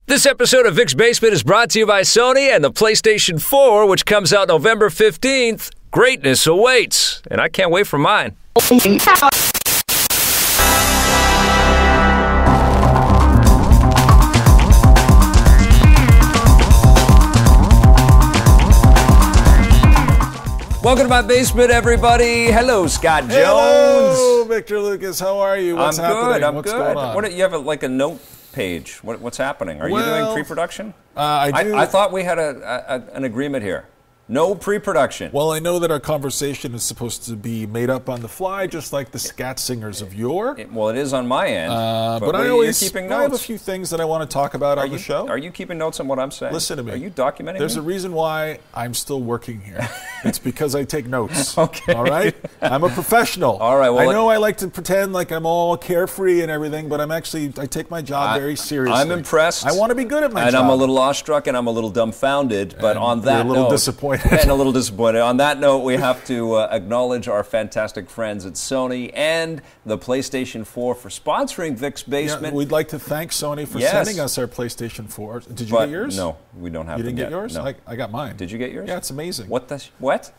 This episode of Vic's Basement is brought to you by Sony and the PlayStation 4, which comes out November 15th. Greatness awaits, and I can't wait for mine. Welcome to my basement, everybody. Hello, Scott Jones. Hello, Victor Lucas. How are you? What's happening? I'm What's good. going on? What, you have a note page. What's happening? Are you doing pre-production? I do. I thought we had an agreement here. No pre-production. Well, I know that our conversation is supposed to be made up on the fly, just like the scat singers of yore. It is on my end. But you're keeping notes. I have a few things that I want to talk about on the show. Are you keeping notes on what I'm saying? Listen to me. Are you documenting There's me? a reason why I'm still working here. It's because I take notes. Okay. All right? I'm a professional. All right. Well, I know I like to pretend like I'm all carefree and everything, but I take my job very seriously. I'm impressed. I want to be good at my job. And I'm a little awestruck and I'm a little dumbfounded, but on that note... You're a little disappointed. And a little disappointed. On that note, we have to acknowledge our fantastic friends at Sony and the PlayStation 4 for sponsoring Vic's Basement. Yeah, we'd like to thank Sony for sending us our PlayStation 4. Did you get yours? No, we don't have You didn't them get yours? No. I got mine. Did you get yours? Yeah, it's amazing. What?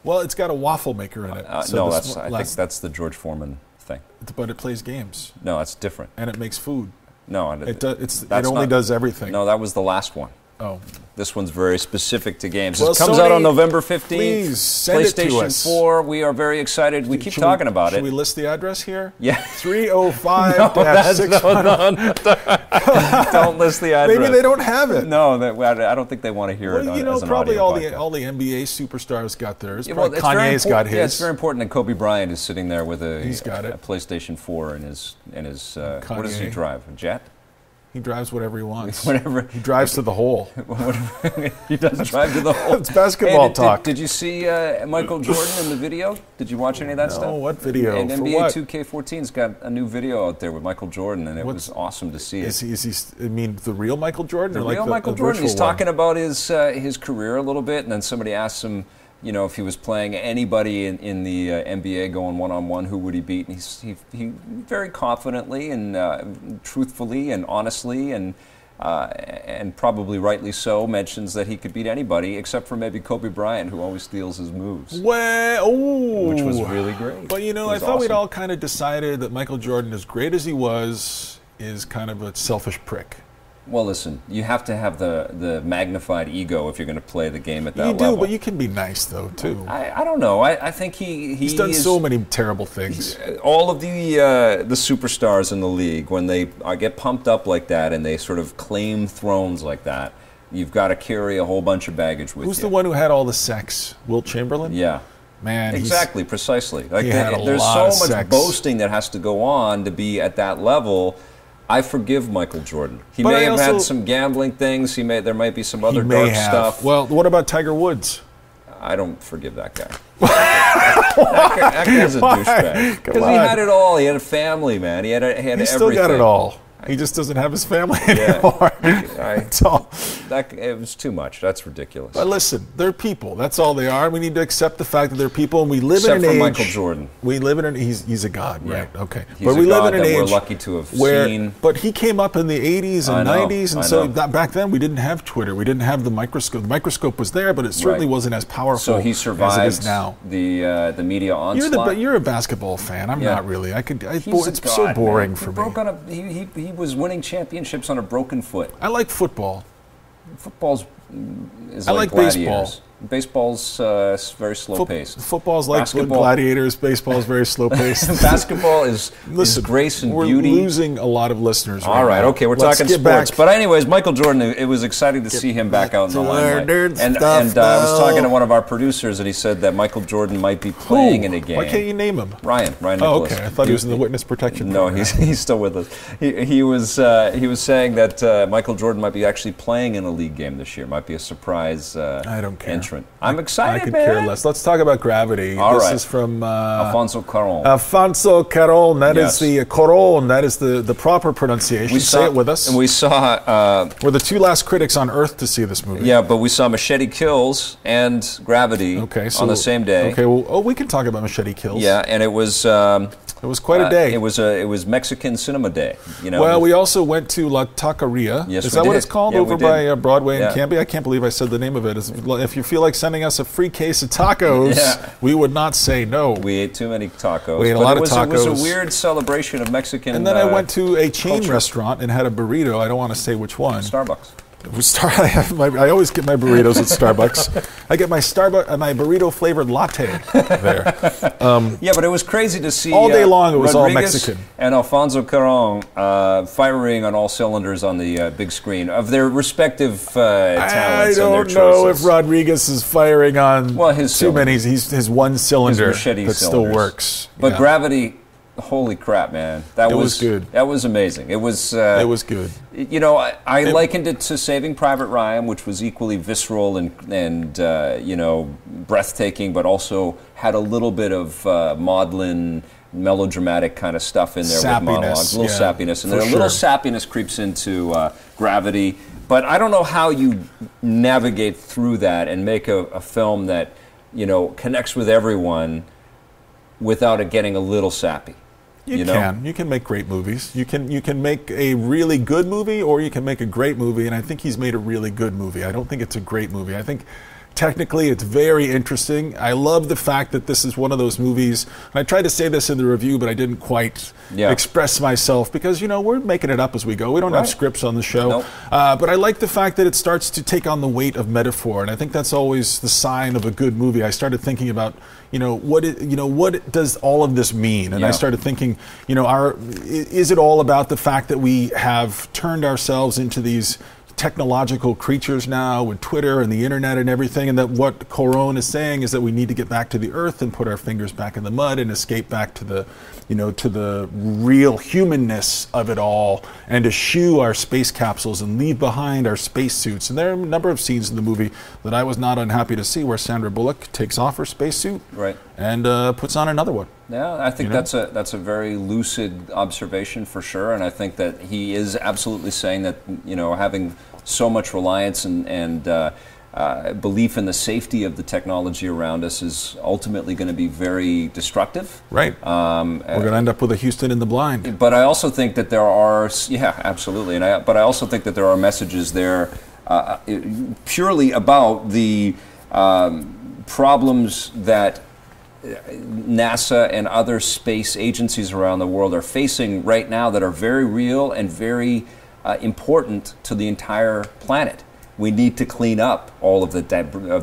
Well, it's got a waffle maker in it. I think that's the George Foreman thing. But it plays games. No, that's different. And it makes food. No, it only does everything. No, that was the last one. Oh. This one's very specific to games. Well, it comes Sony, out on November 15th. Please send PlayStation it to us. 4. We are very excited. We keep talking about it. Should we list the address here? Yeah. 305-610. Don't list the address. Maybe they don't have it. No, I don't think they want to hear it. Probably all the NBA superstars got theirs. Yeah, Kanye's got his. Yeah, it's very important that Kobe Bryant is sitting there with a PlayStation 4 and his what does he drive? A jet? He drives whatever he wants. Whatever. He drives to the hole. He does drive to the hole. It's basketball talk. Did you see Michael Jordan in the video? Did you watch any of that stuff? No, what video? And For NBA what? 2K14's got a new video out there with Michael Jordan, and it was awesome to see. Is he? I mean, the real Michael Jordan? The or real like Michael the Jordan. He's one? talking about his career a little bit, and then somebody asked him, if he was playing anybody in the NBA going one-on-one, who would he beat? And he very confidently and truthfully and honestly and probably rightly so mentions that he could beat anybody except for maybe Kobe Bryant, who always steals his moves. Which was really great. But I thought we'd all kind of decided that Michael Jordan, as great as he was, is kind of a selfish prick. Well, listen, you have to have the magnified ego if you're going to play the game at that level. You do, but you can be nice, though, too. I don't know. I think he's done so many terrible things. All of the superstars in the league, when they get pumped up like that and they sort of claim thrones like that, you've got to carry a whole bunch of baggage with you. Who's the one who had all the sex? Wilt Chamberlain? Yeah. Man, exactly, precisely. Like there's so much boasting that has to go on to be at that level. I forgive Michael Jordan. He may have had some gambling things. There might be some other dark stuff. Well, what about Tiger Woods? I don't forgive that guy. that guy's a douchebag. Because he had it all. He had a family, man. He had everything. He still got it all. He just doesn't have his family anymore. That's all. It was too much. That's ridiculous. But listen, they're people. That's all they are. We need to accept the fact that they're people, and we live in an age. Except for Michael Jordan. We live in he's a god, right? Okay. But we live in an age we're lucky to have seen. But he came up in the 80s and 90s, and so back then we didn't have Twitter. We didn't have the microscope. The microscope was there, but it certainly wasn't as powerful he survived as it is now. The media onslaught. You're a basketball fan. I'm not really. It's so boring for me. He was winning championships on a broken foot. I like football. Football's is I like baseball. Baseball's very slow-paced. Football's like gladiators. Baseball's very slow-paced. Basketball is grace and beauty. We're losing a lot of listeners All right, now. Okay, we're talking sports. But anyways, Michael Jordan, it was exciting to see him back out in the limelight. And I was talking to one of our producers, and he said that Michael Jordan might be playing in a game. Why can't you name him? Ryan Nicholas. Oh, okay. I thought he was in the witness protection program. No, he's still with us. He was saying that Michael Jordan might be actually playing in a league game this year. Might be a surprise I don't care. entry entrant. I'm excited, I could man. care less. Let's talk about Gravity. This is from Alfonso Cuarón. Alfonso Cuarón. That is the Cuarón. That is the proper pronunciation. Say it with us. And we saw. We're the two last critics on Earth to see this movie. Yeah, but we saw Machete Kills and Gravity on the same day. Okay, well, we can talk about Machete Kills. Yeah, and it was. It was quite a day. It was Mexican Cinema Day. Well, we also went to La Taqueria. Yes, is that what it's called over by Broadway and Yeah. Canby? I can't believe I said the name of it. If you feel like sending us a free case of tacos, we would not say no. We ate too many tacos. We ate a lot of tacos. It was a weird celebration of Mexican. And then I went to a chain restaurant and had a burrito. I don't want to say which one. Starbucks. I always get my burritos at Starbucks. I get my my burrito flavored latte there. Yeah, but it was crazy to see all day long. It was Rodriguez all Mexican. And Alfonso Cuarón firing on all cylinders on the big screen of their respective talents. I don't know if Rodriguez is firing on his too many. He's his one cylinder that still works. But Gravity. Holy crap, man! That was good. That was amazing. It was good. You know, I likened it to Saving Private Ryan, which was equally visceral and breathtaking, but also had a little bit of maudlin, melodramatic kind of stuff in there with monologues, a little sappiness, and then a little sappiness creeps into Gravity. But I don't know how you navigate through that and make a film that connects with everyone without it getting a little sappy. You can make great movies. You can make a really good movie, or you can make a great movie, and I think he's made a really good movie. I don't think it's a great movie. I think technically it's very interesting. I love the fact that this is one of those movies, and I tried to say this in the review, but I didn't quite express myself because, we're making it up as we go. We don't have scripts on the show. Nope. But I like the fact that it starts to take on the weight of metaphor, and I think that's always the sign of a good movie. I started thinking about what does all of this mean? And I started thinking, is it all about the fact that we have turned ourselves into these technological creatures now with Twitter and the internet and everything, and that what Cuarón is saying is that we need to get back to the earth and put our fingers back in the mud and escape back to the real humanness of it all, and eschew our space capsules and leave behind our spacesuits. And there are a number of scenes in the movie that I was not unhappy to see, where Sandra Bullock takes off her spacesuit and puts on another one. Yeah, I think that's a very lucid observation for sure, and I think that he is absolutely saying that having so much reliance and belief in the safety of the technology around us is ultimately going to be very destructive. Right. We're going to end up with a Houston in the blind. But I also think that there are, absolutely, but I also think that there are messages there purely about the problems that NASA and other space agencies around the world are facing right now that are very real and very important to the entire planet. We need to clean up all of the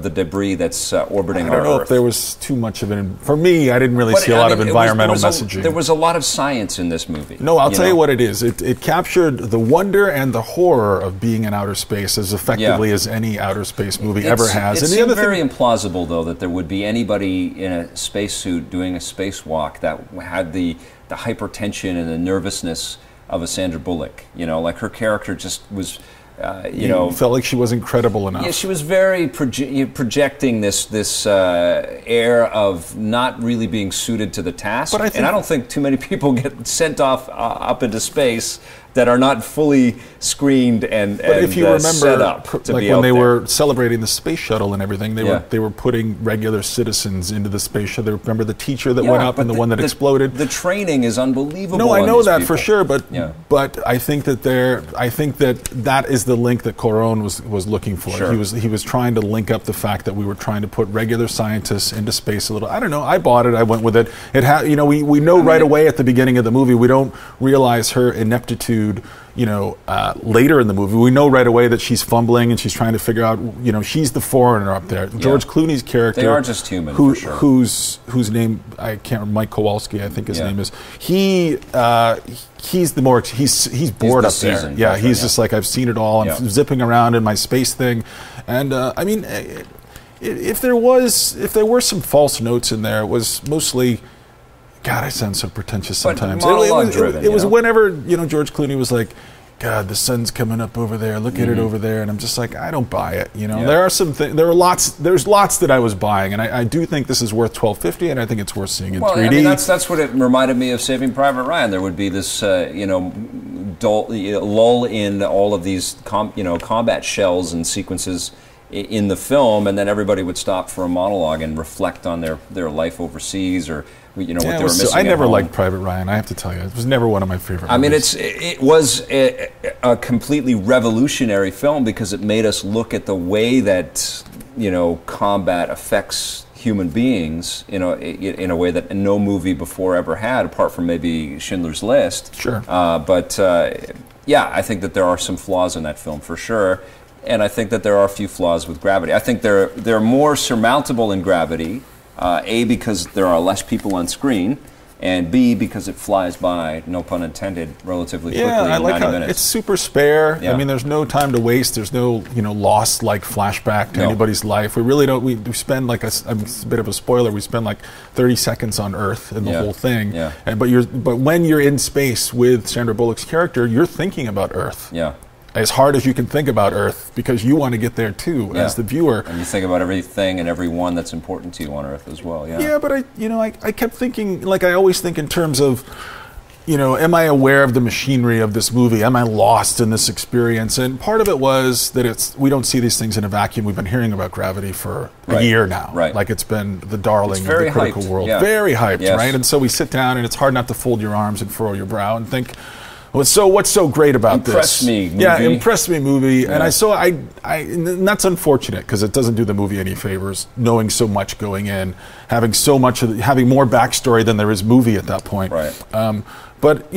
debris that's orbiting our Earth. I don't know if there was too much of it. For me, I didn't really see a lot of environmental messaging. There was a lot of science in this movie. No, I'll tell you what it is. It captured the wonder and the horror of being in outer space as effectively as any outer space movie ever has. It seemed very implausible, though, that there would be anybody in a spacesuit doing a spacewalk that had the hypertension and the nervousness of a Sandra Bullock. Like her character just was... felt like she wasn't credible enough. Yeah, she was very projecting this air of not really being suited to the task. But I don't think too many people get sent off up into space that are not fully screened and if you remember, set up to like be when out they there. were celebrating the space shuttle and everything, they were putting regular citizens into the space shuttle. Remember the teacher that went up and the one that exploded? The training is unbelievable. No, I know that for sure, but I think that that is the link that Cuarón was looking for. Sure. He was trying to link up the fact that we were trying to put regular scientists into space a little. I don't know. I bought it. I went with it. We know right away at the beginning of the movie. We don't realize her ineptitude. Later in the movie, we know right away that she's fumbling and she's trying to figure out. She's the foreigner up there. George Clooney's character. They are just human. For sure. Whose name I can't remember. Mike Kowalski, I think his name is. He's bored up there. Yeah, he's just like, I've seen it all. I'm zipping around in my space thing, and if there were some false notes in there, it was mostly. God, I sound so pretentious sometimes. It was whenever George Clooney was like, God, the sun's coming up over there. Look at it over there, and I'm just like, I don't buy it. There are some things. There's lots that I was buying, and I do think this is worth $12.50, and I think it's worth seeing in 3D. I mean, that's what it reminded me of Saving Private Ryan. There would be this, lull in all of these, combat shells and sequences in the film, and then everybody would stop for a monologue and reflect on their life overseas, or what they were missing. I never liked Private Ryan. I have to tell you, it was never one of my favorite movies. I mean, it was a completely revolutionary film because it made us look at the way that combat affects human beings in a way that no movie before ever had, apart from maybe Schindler's List. Sure. I think that there are some flaws in that film for sure. And I think that there are a few flaws with Gravity. I think they're more surmountable in Gravity, A, because there are less people on screen, and B, because it flies by, no pun intended, relatively quickly in 90 minutes. It's super spare. Yeah. I mean, there's no time to waste. There's no, lost flashback to anybody's life. We really don't. We spend it's a bit of a spoiler. We spend 30 seconds on Earth in the whole thing. Yeah. But when you're in space with Sandra Bullock's character, you're thinking about Earth. Yeah. As hard as you can think about Earth, because you want to get there too, as the viewer. And you think about everything and everyone that's important to you on Earth as well. Yeah. Yeah, but I kept thinking, I always think in terms of, am I aware of the machinery of this movie? Am I lost in this experience? And part of it was that we don't see these things in a vacuum. We've been hearing about Gravity for a year now. Right. It's been the darling of the critical hyped. world. Yeah. Very hyped, yes. right? And so we sit down, and it's hard not to fold your arms and furrow your brow and think, what's so great about Impress this? Me movie. Yeah, impress me movie. Yeah. And that's unfortunate because it doesn't do the movie any favors, knowing so much going in, having more backstory than there is movie at that point. Right. But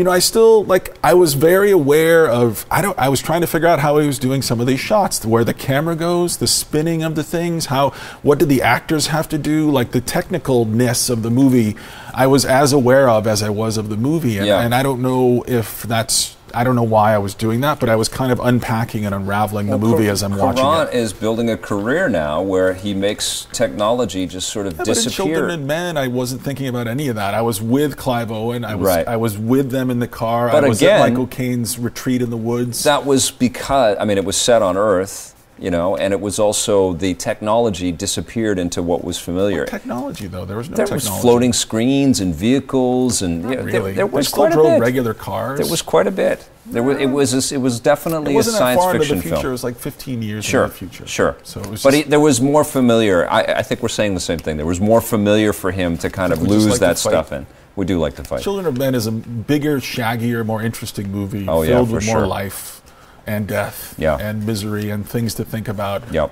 I was very aware of. I was trying to figure out how he was doing some of these shots, where the camera goes, the spinning of the things. What did the actors have to do? The technicalness of the movie, I was as aware of as I was of the movie, and I don't know if that's. I don't know why I was doing that, but I was kind of unpacking and unraveling the movie as I'm watching it. Karan is building a career now where he makes technology just sort of disappear. But in Children and Men, I wasn't thinking about any of that. I was with Clive Owen. I was with them in the car. But I was at Michael Caine's retreat in the woods. That was because, it was set on Earth, and it was also the technology disappeared into what was familiar. What technology, though? There was no technology. There was floating screens and vehicles, and really. there was they quite still a bit. drove regular cars. There was quite a bit. It was definitely a science fiction film. It was 15 years in the future. Sure. So it was there was more familiar. I think we're saying the same thing. There was more familiar for him to kind of lose that stuff in. We do like to fight. Children of Men is a bigger, shaggier, more interesting movie filled with more life and death and misery and things to think about. Yep.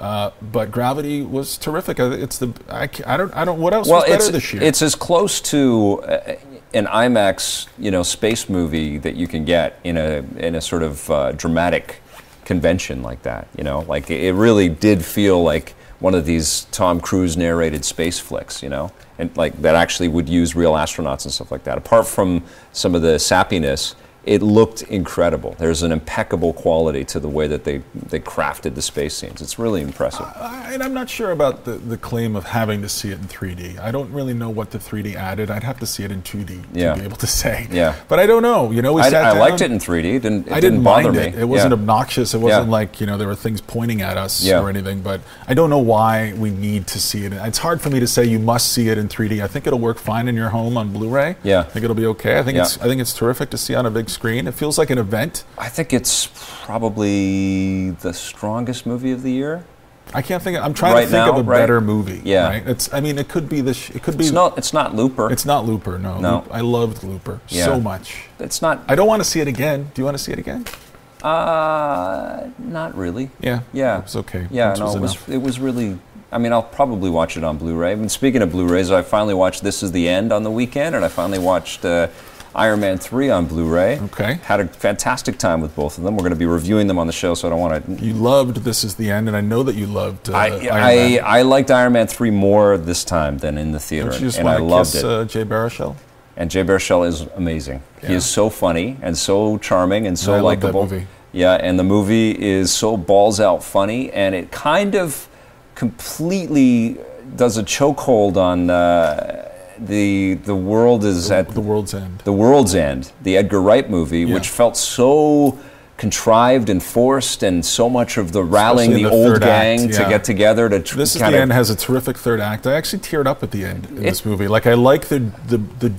But Gravity was terrific. It's I don't what else was better this year? It's as close to an IMAX, space movie that you can get in a sort of dramatic convention like that. It really did feel like one of these Tom Cruise narrated space flicks, and that actually would use real astronauts and stuff like that. Apart from some of the sappiness, it looked incredible. There's an impeccable quality to the way that they crafted the space scenes. It's really impressive. And I'm not sure about the claim of having to see it in 3D. I don't really know what the 3D added. I'd have to see it in 2D to be able to say. Yeah. But I don't know. We sat down. I liked it in 3D. It didn't bother me. It wasn't obnoxious. It wasn't like there were things pointing at us or anything. But I don't know why we need to see it. It's hard for me to say you must see it in 3D. I think it'll work fine in your home on Blu-ray. Yeah. I think it'll be okay. I think it's terrific to see on a big screen. It feels like an event. I think it's probably the strongest movie of the year. I can't think. I'm trying to think of a better movie. Yeah. Right? It could be this. It could be. It's not Looper. It's not Looper. No. I loved Looper so much. It's not. I don't want to see it again. Do you want to see it again? Not really. Yeah. Yeah. It was okay. Yeah. It was really. I'll probably watch it on Blu-ray. Speaking of Blu-rays, I finally watched This Is the End on the weekend, and I finally watched Iron Man 3 on Blu-ray. Okay. Had a fantastic time with both of them. We're going to be reviewing them on the show, so I don't want to... You loved This Is the End, and I know that you loved Iron Man. I liked Iron Man 3 more this time than in the theater, and I loved it. Jay Baruchel? And Jay Baruchel is amazing. Yeah. He is so funny and so charming and so likable. I love that movie. Yeah, and the movie is so balls-out funny, and it kind of completely does a chokehold on... The world is at the world's end. The World's End, the Edgar Wright movie, which felt so contrived and forced, and so much of the rallying the old gang to get together to this is the end has a terrific third act. I actually teared up at the end in this movie. Like, I like the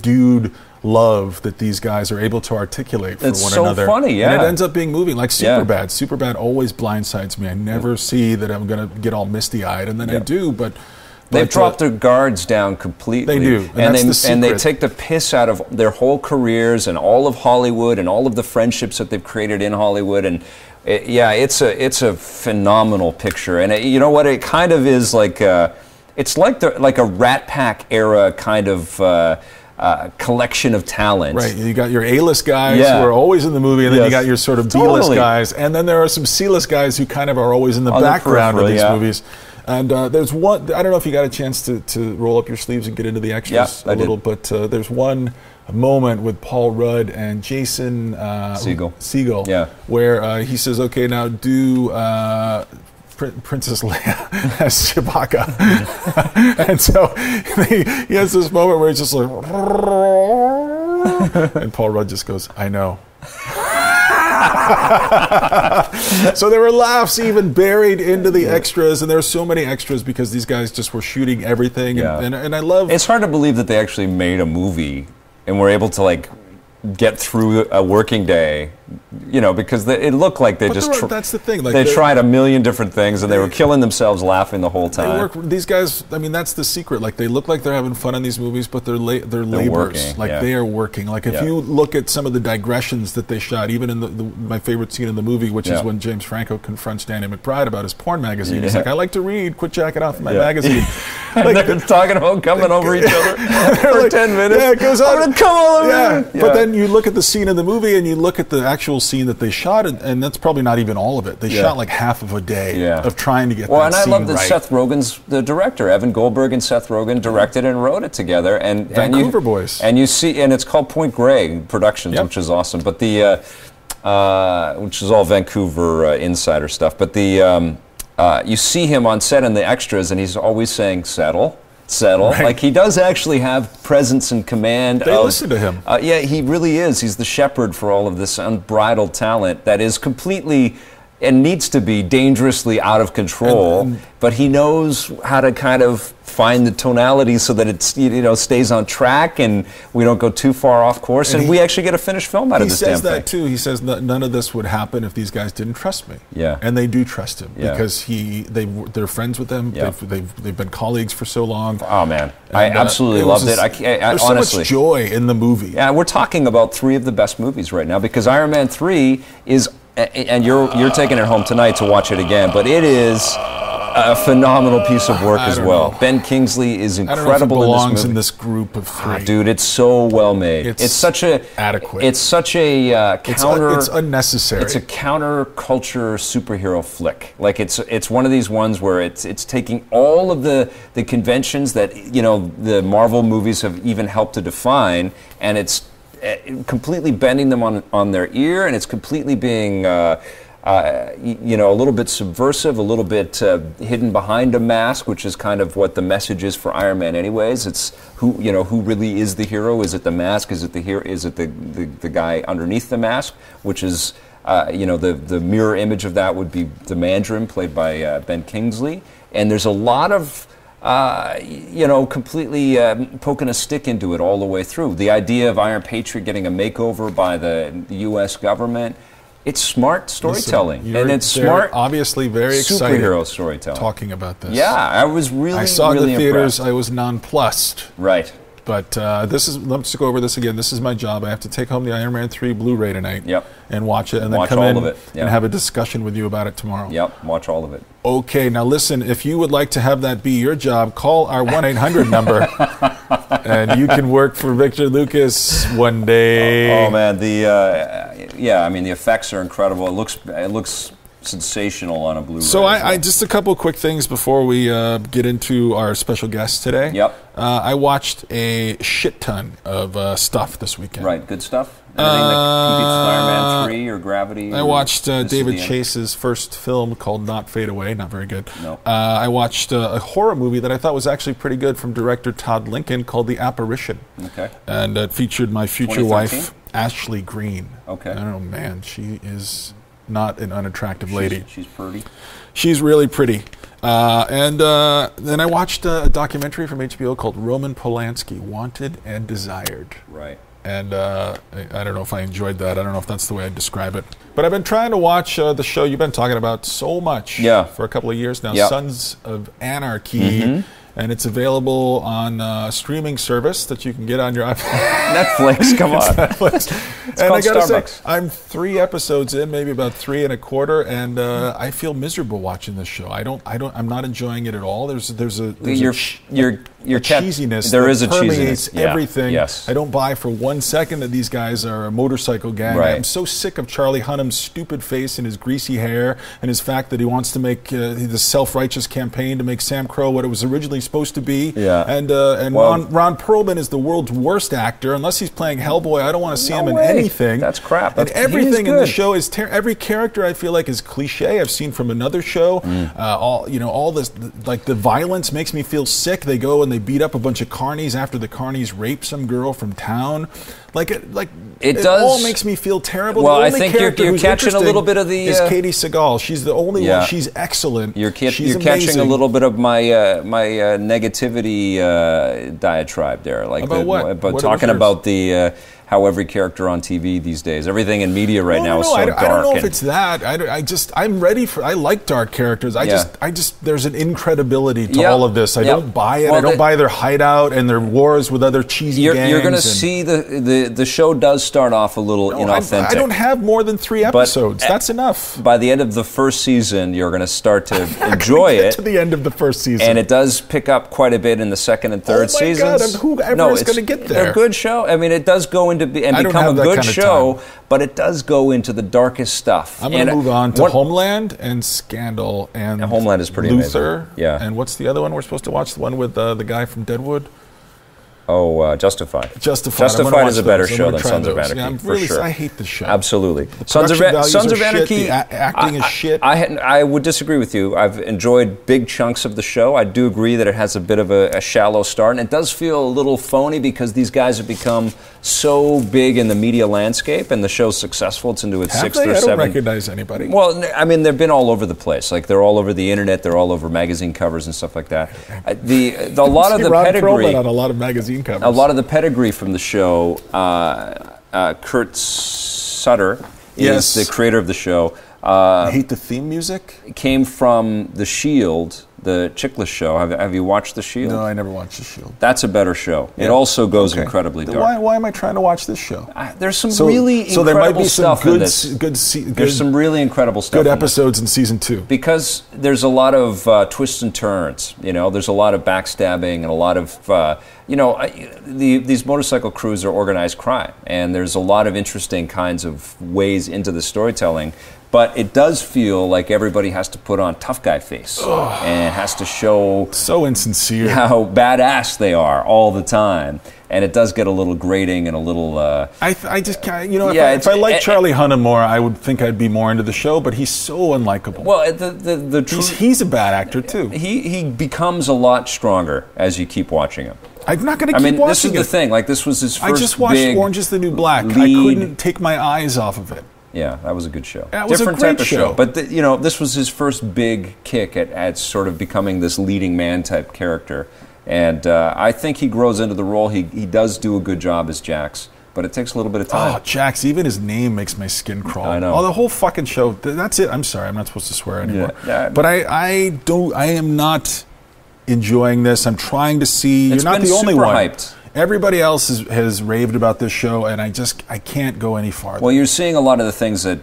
dude love that these guys are able to articulate for one another. It's so funny, yeah. And it ends up being moving, like Superbad. Superbad always blindsides me. I never see that I'm going to get all misty-eyed, and then I do, but... They've dropped their guards down completely. They do, and they take the piss out of their whole careers and all of Hollywood and all of the friendships that they've created in Hollywood. And it's a phenomenal picture. And you know what? It kind of is like it's like a Rat Pack era kind of collection of talent. Right. You got your A-list guys who are always in the movie, and then you got your sort of B-list guys, and then there are some C-list guys who kind of are always in the background of these movies. And there's one, I don't know if you got a chance to roll up your sleeves and get into the extras a little, but there's one moment with Paul Rudd and Jason Segel where he says, okay, now do Princess Leia as Chewbacca. And so he has this moment where he's just like, and Paul Rudd just goes, I know. So there were laughs even buried into the extras, and there are so many extras because these guys just were shooting everything. And I love... It's hard to believe that they actually made a movie and were able to, like, get through a working day, you know, because it looked like they that's the thing. Like, they tried a million different things, and they were killing themselves laughing the whole time. These guys, I mean, that's the secret. Like, they look like they're having fun in these movies, but they're laborers. Working, like, they are working. Like, if you look at some of the digressions that they shot, even in my favorite scene in the movie, which is when James Franco confronts Danny McBride about his porn magazine. He's like, I like to read, quit jacking off my magazine. Like, they're talking about coming over each other for like, 10 minutes. Yeah, it goes on. I'm gonna come over. But then you look at the scene in the movie, and you look at the actual scene that they shot, and that's probably not even all of it. They shot like half of a day of trying to get that scene right. Well, and I love that Seth Rogen's the director. Evan Goldberg and Seth Rogen directed and wrote it together. And Vancouver boys. And you see, and it's called Point Grey Productions, which is awesome. But the, which is all Vancouver insider stuff. But the, you see him on set in the extras, and he's always saying, settle. Right. Like, he does actually have presence and command. They listen to him. Yeah, he really is. He's the shepherd for all of this unbridled talent that is completely and needs to be dangerously out of control, but he knows how to kind of find the tonality so that it stays on track and we don't go too far off course, and we actually get a finished film out of this damn thing. He says that too. He says none of this would happen if these guys didn't trust me. Yeah, and they do trust him because they're friends with him. Yeah. They've been colleagues for so long. Oh man, I absolutely loved it. There's honestly so much joy in the movie. Yeah, we're talking about 3 of the best movies right now because Iron Man 3 is. And you're taking it home tonight to watch it again, but it is a phenomenal piece of work as well. Ben Kingsley is incredible. I don't know if it belongs in this group of 3. Dude, it's so well made. It's such a adequate. It's such a counter. It's unnecessary. It's a counterculture superhero flick. Like it's one of these ones where it's taking all of the conventions that the Marvel movies have even helped to define, and it's completely bending them on their ear, and it's completely being a little bit subversive, a little bit hidden behind a mask, which is kind of what the message is for Iron Man anyways. It's who really is the hero. Is it the mask? Is it the hero? Is it the guy underneath the mask? Which is the mirror image of that would be the Mandarin, played by Ben Kingsley. And there's a lot of completely poking a stick into it all the way through. The idea of Iron Patriot getting a makeover by the U.S. government, it's smart storytelling. And it's smart, obviously very excited superhero storytelling. Talking about this. Yeah, I was really, I saw really the theaters, impressed. I was nonplussed. Right. But let's go over this again. This is my job. I have to take home the Iron Man 3 Blu-ray tonight and watch it, and then come in and have a discussion with you about it tomorrow. Yep, watch all of it. Okay, now listen, if you would like to have that be your job, call our 1-800 number, and you can work for Victor Lucas one day. Oh man, the effects are incredible. It looks sensational on a Blu-ray. So I just a couple quick things before we get into our special guest today. Yep. I watched a shit ton of stuff this weekend. Right, good stuff. Anything that competes with Iron Man 3 or Gravity? I watched David Chase's first film called Not Fade Away. Not very good. No. I watched a horror movie that I thought was actually pretty good from director Todd Lincoln called The Apparition. Okay. And it featured my future wife, Ashley Greene. Okay. Oh man, she is not an unattractive lady. She's pretty. She's really pretty. And then I watched a documentary from HBO called Roman Polanski, Wanted and Desired. Right. And I don't know if I enjoyed that. I don't know if that's the way I'd describe it. But I've been trying to watch the show you've been talking about so much for a couple of years now, Sons of Anarchy. And it's available on a streaming service that you can get on your iPhone. Netflix, come on. It's and I gotta say, I'm 3 episodes in, maybe about 3 1/4, and I feel miserable watching this show. I'm not enjoying it at all. There's a cheesiness. There is a permeates cheesiness. everything. Yes. I don't buy for 1 second that these guys are a motorcycle gang. Right. I'm so sick of Charlie Hunnam's stupid face and his greasy hair and his fact that he wants to make this self-righteous campaign to make Sam Crow what it was originally supposed to be. Yeah. And Ron Perlman is the world's worst actor. Unless he's playing Hellboy, I don't want to see him in anything. That's crap. And everything in the show is every character I feel like is cliche. I've seen from another show. All this, like the violence makes me feel sick. They go and they beat up a bunch of carnies after the carnies rape some girl from town. It all makes me feel terrible. Well, the I only think character you're who's catching a little bit of the is Katie Seagal. She's the only one. She's excellent. You're She's catching a little bit of my negativity diatribe there. About what? But talking about the how every character on TV these days, everything in media right now is so dark. I don't know if it's that. I'm ready for. I like dark characters. I just there's an incredibility to all of this. I don't buy it. Well, I don't buy their hideout and their wars with other cheesy gangs. You're going to see the show does start off a little inauthentic. I don't have more than 3 episodes. That's enough. By the end of the first season, you're going to start to enjoy it. To the end of the first season, and it does pick up quite a bit in the second and third seasons. God, whoever is going to get there? A good show. I mean, it does go into become a good show, but it does go into the darkest stuff. I'm going to move on to Homeland and Scandal and Homeland is pretty Luther. Amazing. Yeah. And what's the other one we're supposed to watch? The one with the guy from Deadwood? Oh, Justified. Justified is a better show than Sons of Anarchy, for sure. I hate this show. Absolutely. Sons of Anarchy, the acting is shit. I would disagree with you. I've enjoyed big chunks of the show. I do agree that it has a bit of a shallow start, and it does feel a little phony because these guys have become so big in the media landscape, and the show's successful. It's into its sixth or seventh. I don't recognize anybody. Well, I mean, they've been all over the place. Like, they're all over the internet. They're all over magazine covers and stuff like that. A lot of the pedigree on a lot of magazine covers. A lot of the pedigree from the show, Kurt Sutter is the creator of the show. I hate the theme music. Came from The Shield, the Chickless show. Have you watched The Shield? No, I never watched The Shield. That's a better show. Yeah. It also goes incredibly dark. Why am I trying to watch this show? There's some really incredible stuff in this. There's some really incredible stuff. Good episodes in season 2. Because there's a lot of twists and turns. There's a lot of backstabbing and a lot of these motorcycle crews are organized crime, and there's a lot of interesting kinds of ways into the storytelling. But it does feel like everybody has to put on tough guy face and has to show so insincere how badass they are all the time. And it does get a little grating and a little. I just can't. If I like Charlie Hunnam more, I would think I'd be more into the show. But he's so unlikable. Well, he's a bad actor too. He becomes a lot stronger as you keep watching him. I'm not going to keep watching it. This is the thing. Like, this was his first. I just watched Orange Is the New Black. I couldn't take my eyes off of it. Yeah, that was a good show. That was a great type of show. But this was his first big kick at sort of becoming this leading man type character, and I think he grows into the role. He does do a good job as Jax, but it takes a little bit of time. Oh, Jax! Even his name makes my skin crawl. I know. Oh, the whole fucking show. That's it. I'm sorry. I'm not supposed to swear anymore. Yeah. But I am not enjoying this. I'm trying to see. You're not the only one. Hyped. Everybody else has raved about this show, and I can't go any farther. Well, you're seeing a lot of the things that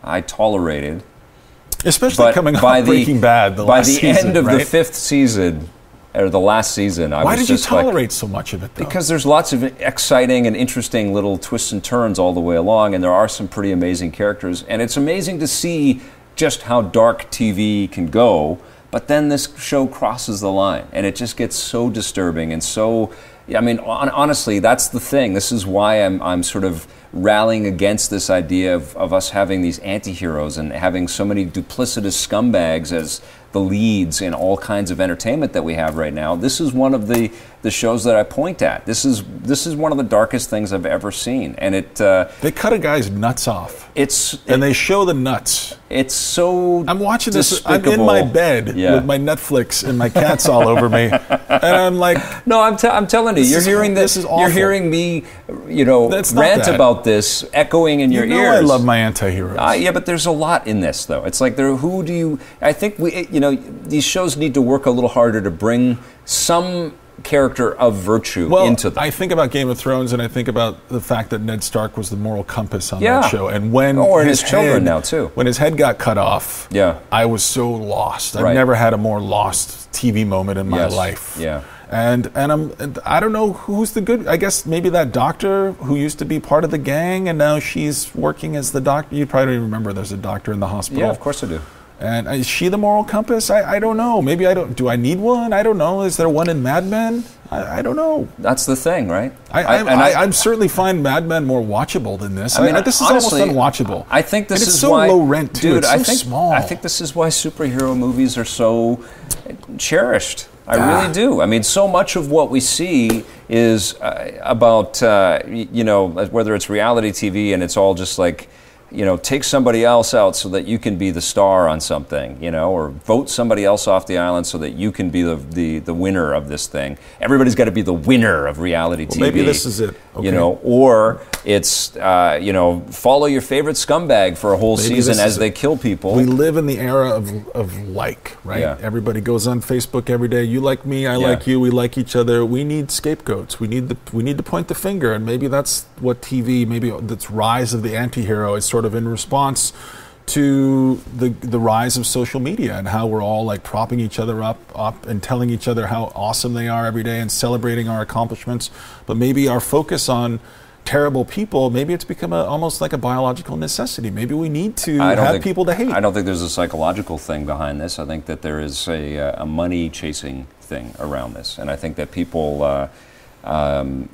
I tolerated, especially coming off Breaking Bad. By the end of the 5th season, or the last season, why did you tolerate so much of it, though? Because there's lots of exciting and interesting little twists and turns all the way along, and there are some pretty amazing characters, and it's amazing to see just how dark TV can go. But then this show crosses the line, and it just gets so disturbing and so. I mean, honestly, that's the thing. This is why I'm sort of rallying against this idea of us having these anti-heroes and having so many duplicitous scumbags as the leads in all kinds of entertainment that we have right now. This is one of the the shows that I point at. This is one of the darkest things I've ever seen, and they cut a guy's nuts off. And they show the nuts. It's so I'm watching this. despicable. I'm in my bed with my Netflix and my cats all over me, and I'm like, no, I'm telling you, you're hearing this. This is awful. You're hearing me, rant about this, echoing in your ears. I love my anti-heroes. Yeah, but there's a lot in this, though. It's like I think these shows need to work a little harder to bring some character of virtue into them. I think about Game of Thrones, and I think about the fact that Ned Stark was the moral compass on that show. And when his children now too. When his head got cut off, I was so lost. I've never had a more lost TV moment in my life. Yeah. And I don't know who's the good. I guess maybe that doctor who used to be part of the gang, and now she's working as the doctor. You probably don't remember. There's a doctor in the hospital. Yeah, of course I do. And is she the moral compass? I don't know. Maybe I don't. Do I need one? I don't know. Is there one in Mad Men? I don't know. That's the thing, right? I certainly find Mad Men more watchable than this. I mean, this is honestly, almost unwatchable. I think this is so why, low rent too. Dude, it's so small. I think this is why superhero movies are so cherished. I really do. I mean, so much of what we see is about whether it's reality TV and it's all just like, take somebody else out so that you can be the star on something, or vote somebody else off the island so that you can be the winner of this thing. Everybody's got to be the winner of reality TV. Maybe this is it. Okay. Or it's, follow your favorite scumbag for a whole season as they kill people. We live in the era of like, right? Yeah. Everybody goes on Facebook every day. You like me, I like you, we like each other. We need scapegoats. We need to point the finger, and maybe that's what TV, maybe that's rise of the anti-hero is sort of in response to the rise of social media and how we're all like propping each other up and telling each other how awesome they are every day and celebrating our accomplishments. But maybe our focus on terrible people, maybe it's become almost like a biological necessity. Maybe we need to have people to hate. I don't think there's a psychological thing behind this. I think that there is a money chasing thing around this, and I think that people.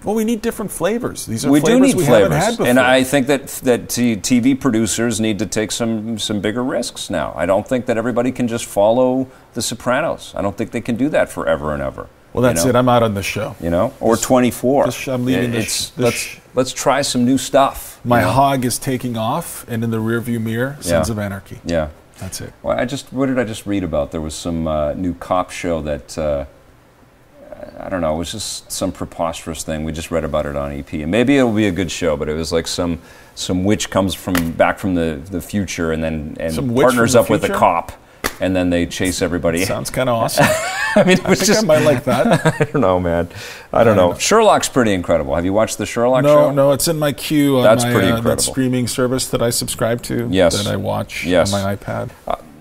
We need different flavors. These are we flavors do need we flavors, haven't had before. and I think that TV producers need to take some bigger risks now. I don't think that everybody can just follow The Sopranos. I don't think they can do that forever and ever. Well, that's it. I'm out on this show. Or 24. I'm leaving Let's try some new stuff. My hog is taking off, and in the rearview mirror, Sons of Anarchy. Yeah, that's it. Well, what did I just read about? There was some new cop show that. I don't know, it was just some preposterous thing. We just read about it on EP. And maybe it'll be a good show, but it was like some witch comes back from the future and partners up with a cop, and then they chase everybody. Sounds kind of awesome. I mean, I might like that. I don't know, man. I don't know. Sherlock's pretty incredible. Have you watched the Sherlock show? No, it's in my queue on That's pretty incredible. That streaming service that I subscribe to, that I watch on my iPad.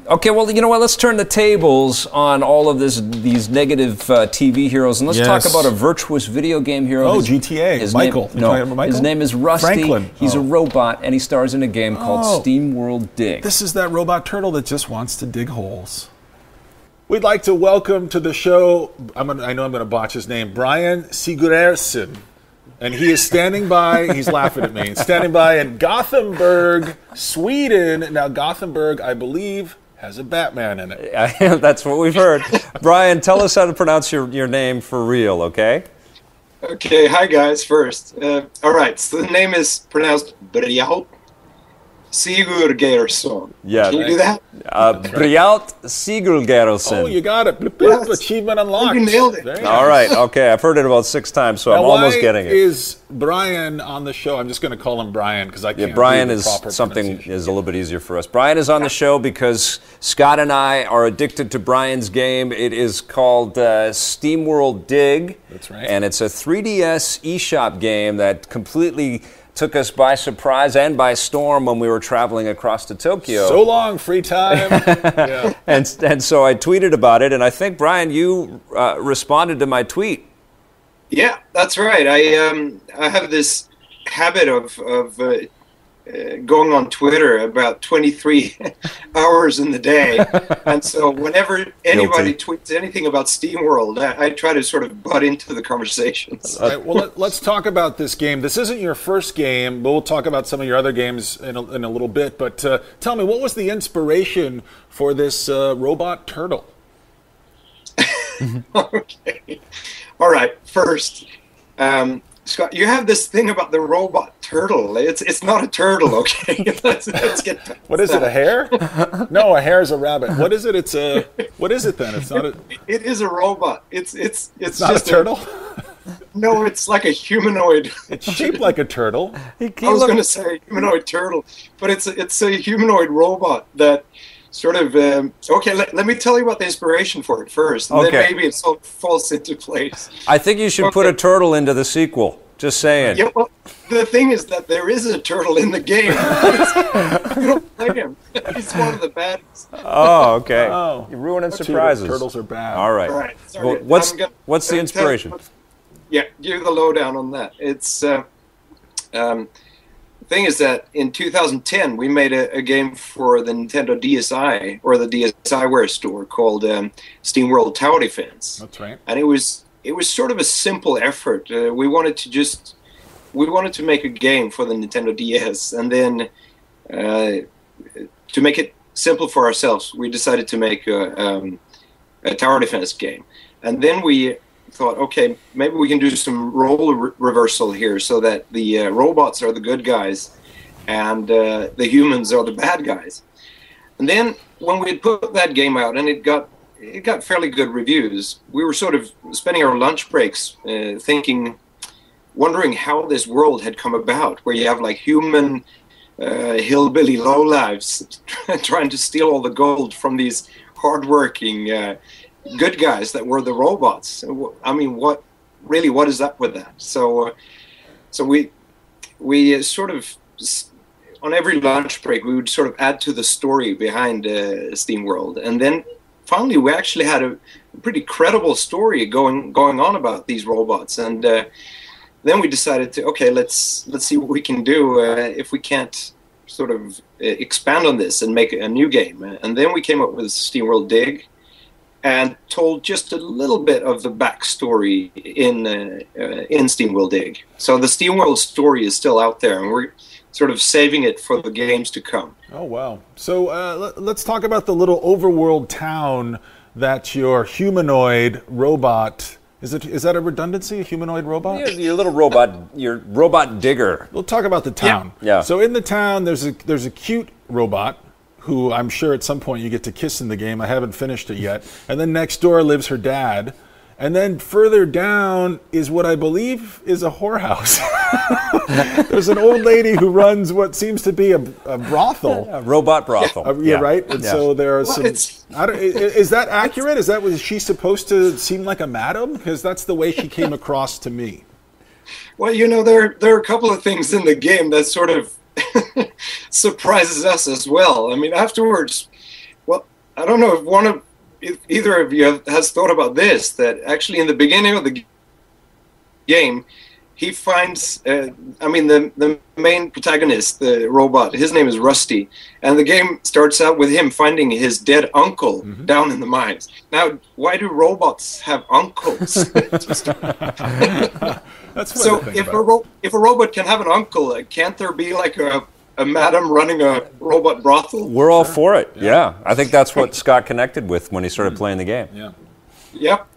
Okay, well, you know what? Let's turn the tables on all of these negative TV heroes, and let's talk about a virtuous video game hero. GTA. Michael. His name is Rusty. Franklin. He's a robot, and he stars in a game called Steamworld Dig. This is that robot turtle that just wants to dig holes. We'd like to welcome to the show, I know I'm going to botch his name, Brian Sigurðsson. And he is standing by, he's laughing at me, standing by in Gothenburg, Sweden. Now, Gothenburg, I believe, has a Batman in it. That's what we've heard. Brian, tell us how to pronounce your name for real, okay? Okay, hi guys, first. All right, so the name is pronounced Brjalt Sigurðsson. Yeah. Can you do that? Brjalt Sigurðsson. Oh, you got it. Yes. Achievement unlocked. You nailed it. All right, okay. I've heard it about 6 times, so I'm almost getting it. Why is Brian on the show? I'm just going to call him Brian because I can't Brian do the is proper something is a little bit easier for us. Brian is on the show because Scott and I are addicted to Brian's game. It is called Steamworld Dig. That's right. And it's a 3DS eShop game that completely took us by surprise and by storm when we were traveling across to Tokyo. So long, free time. Yeah. And so I tweeted about it, and I think, Brian, you responded to my tweet. Yeah, that's right. I have this habit of going on Twitter about 23 hours in the day. And so whenever anybody tweets anything about SteamWorld, I try to sort of butt into the conversations. All right, well, let's talk about this game. This isn't your first game, but we'll talk about some of your other games in a little bit. But tell me, what was the inspiration for this robot turtle? Okay. All right. First, Scott, you have this thing about the robot turtle. It's not a turtle, okay? let's get past What is that. it, a hare? No, a hare is a rabbit. What is it? What is it then? It's not a... It is a robot. It's not just a turtle? No, it's like a humanoid. It's shaped like a turtle. I was going to say humanoid turtle, but it's a humanoid robot that sort of... okay, let me tell you about the inspiration for it first, and then maybe it all falls into place. I think you should put a turtle into the sequel. Just saying. Yeah, well, the thing is that there is a turtle in the game. You don't play him. He's one of the bad ones. Oh, okay. Oh. You're ruining surprises. Turtles are bad. All right. All right. Sorry. Well, what's the inspiration? Yeah, give the lowdown on that. It's the thing is that in 2010 we made a game for the Nintendo DSi, or the DSiWare store, called Steamworld Tower Defense. That's right. And it was sort of a simple effort. We wanted to make a game for the Nintendo DS, and then to make it simple for ourselves, we decided to make a tower defense game. And then we thought, okay, maybe we can do some role reversal here, so that the robots are the good guys and the humans are the bad guys. And then when we had put that game out and it got fairly good reviews, we were sort of spending our lunch breaks wondering how this world had come about, where you have like human hillbilly lowlives trying to steal all the gold from these hardworking good guys that were the robots. I mean, what is up with that? So we sort of, on every lunch break, we would sort of add to the story behind Steamworld, and then finally we actually had a pretty credible story going on about these robots, and then we decided to, okay, let's see what we can do if we can't sort of expand on this and make a new game. And then we came up with Steamworld Dig, and told just a little bit of the backstory in Steamworld Dig. So the Steamworld story is still out there, and we're sort of saving it for the games to come. Oh, wow. So let's talk about the little overworld town that your humanoid robot... Is that a redundancy, a humanoid robot? Yeah, your little robot, your robot digger. We'll talk about the town. Yeah. So in the town, there's a cute robot who I'm sure at some point you get to kiss in the game. I haven't finished it yet. And then next door lives her dad. And then further down is what I believe is a whorehouse. There's an old lady who runs what seems to be a brothel. A robot brothel. Yeah, right? And so there are some... is that accurate? Was she supposed to seem like a madam? Because that's the way she came across to me. Well, there are a couple of things in the game that sort of surprises us as well. I mean, afterwards, well, I don't know if either of you has thought about this, that actually in the beginning of the game, he finds, the main protagonist, the robot, his name is Rusty, and the game starts out with him finding his dead uncle down in the mines. Now, why do robots have uncles? That's so if a robot can have an uncle, can't there be like a madam running a robot brothel? We're all for it. Yeah. I think that's what Scott connected with when he started playing the game. Yeah. Yep.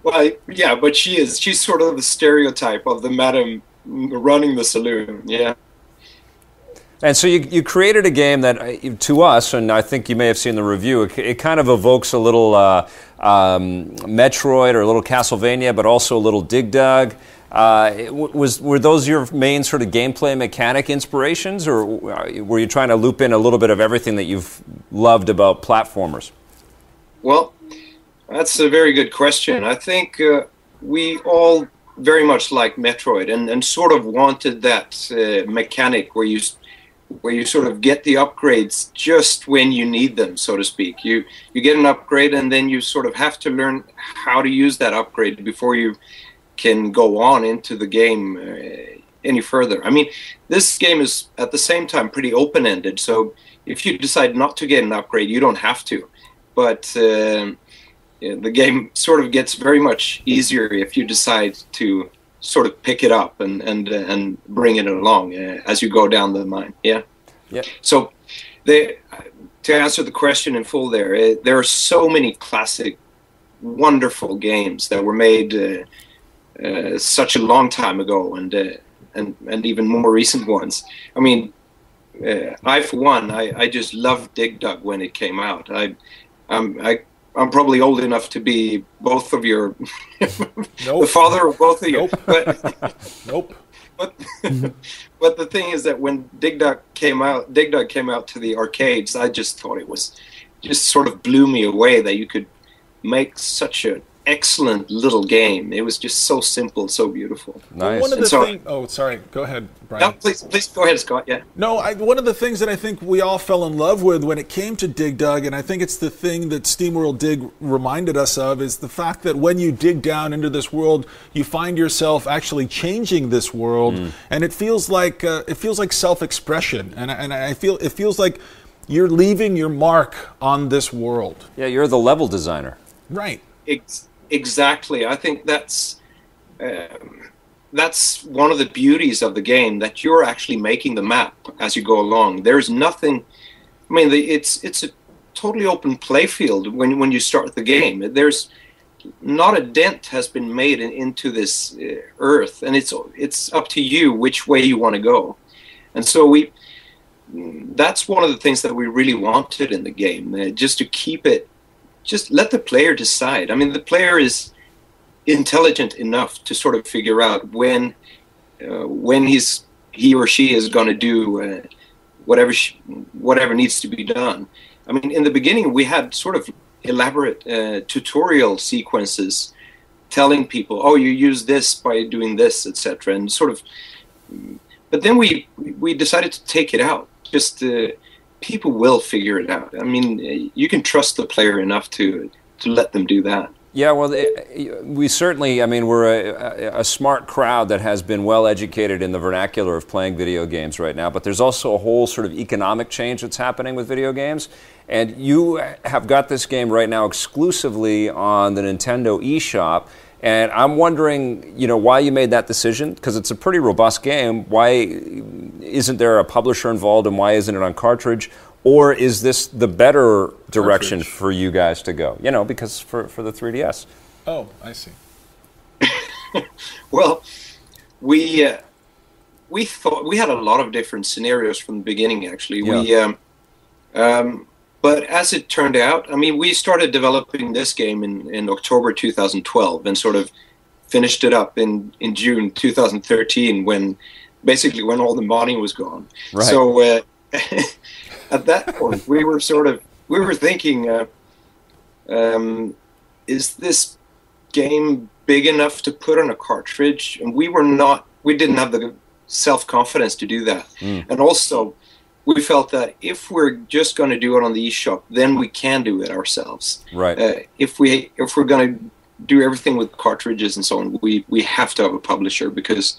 Well, yeah, but she's sort of the stereotype of the madam running the saloon. Yeah. And so you created a game that, to us, and I think you may have seen the review, it kind of evokes a little Metroid or a little Castlevania, but also a little Dig Dug. Were those your main sort of gameplay mechanic inspirations, or were you trying to loop in a little bit of everything that you've loved about platformers? Well, that's a very good question. I think we all very much like Metroid and sort of wanted that mechanic where you sort of get the upgrades just when you need them, so to speak. You get an upgrade, and then you sort of have to learn how to use that upgrade before you can go on into the game any further. I mean, this game is at the same time pretty open-ended, so if you decide not to get an upgrade, you don't have to. But the game sort of gets very much easier if you decide to sort of pick it up and bring it along as you go down the mine. Yeah. Yeah. So to to answer the question in full, there are so many classic, wonderful games that were made such a long time ago, and even more recent ones. I mean, I for one, I just loved Dig Dug when it came out. I'm probably old enough to be both of your Nope. the father of both of you. Nope. But Nope. but the thing is that when Dig Dug came out to the arcades, I just thought it was just sort of blew me away that you could make such an excellent little game. It was just so simple, so beautiful. Nice. One of the things. Oh, sorry. Go ahead, Brian. No, please go ahead, Scott. Yeah. No, one of the things that I think we all fell in love with when it came to Dig Dug, and I think it's the thing that Steamworld Dig reminded us of, is the fact that when you dig down into this world, you find yourself actually changing this world, and it feels like self-expression, and it feels like you're leaving your mark on this world. Yeah, you're the level designer. Right. Exactly. I think that's one of the beauties of the game, that you're actually making the map as you go along. There's nothing. I mean, it's a totally open play field when you start the game. There's not a dent has been made into this earth, and it's up to you which way you want to go. And so that's one of the things that we really wanted in the game, just to keep it. Just let the player decide. I mean, the player is intelligent enough to sort of figure out when he or she is going to do whatever needs to be done. I mean, in the beginning, we had sort of elaborate tutorial sequences telling people, "Oh, you use this by doing this, etc." And sort of. But then we decided to take it out. Just people will figure it out. I mean, you can trust the player enough to let them do that. Yeah, well, we certainly, I mean, we're a smart crowd that has been well educated in the vernacular of playing video games right now, but there's also a whole sort of economic change that's happening with video games. And you have got this game right now exclusively on the Nintendo eShop. And I'm wondering, why you made that decision, because it's a pretty robust game. Why isn't there a publisher involved, and why isn't it on cartridge? Or is this the better direction for you guys to go? Because for the 3DS. Oh, I see. Well, we thought we had a lot of different scenarios from the beginning. Actually, yeah. But as it turned out, I mean, we started developing this game in October 2012 and sort of finished it up in June 2013 when all the modding was gone. Right. So at that point, we were thinking, is this game big enough to put on a cartridge? And we didn't have the self-confidence to do that. And also, we felt that if we're just going to do it on the eShop, then we can do it ourselves. Right. If we're going to do everything with cartridges and so on, we have to have a publisher, because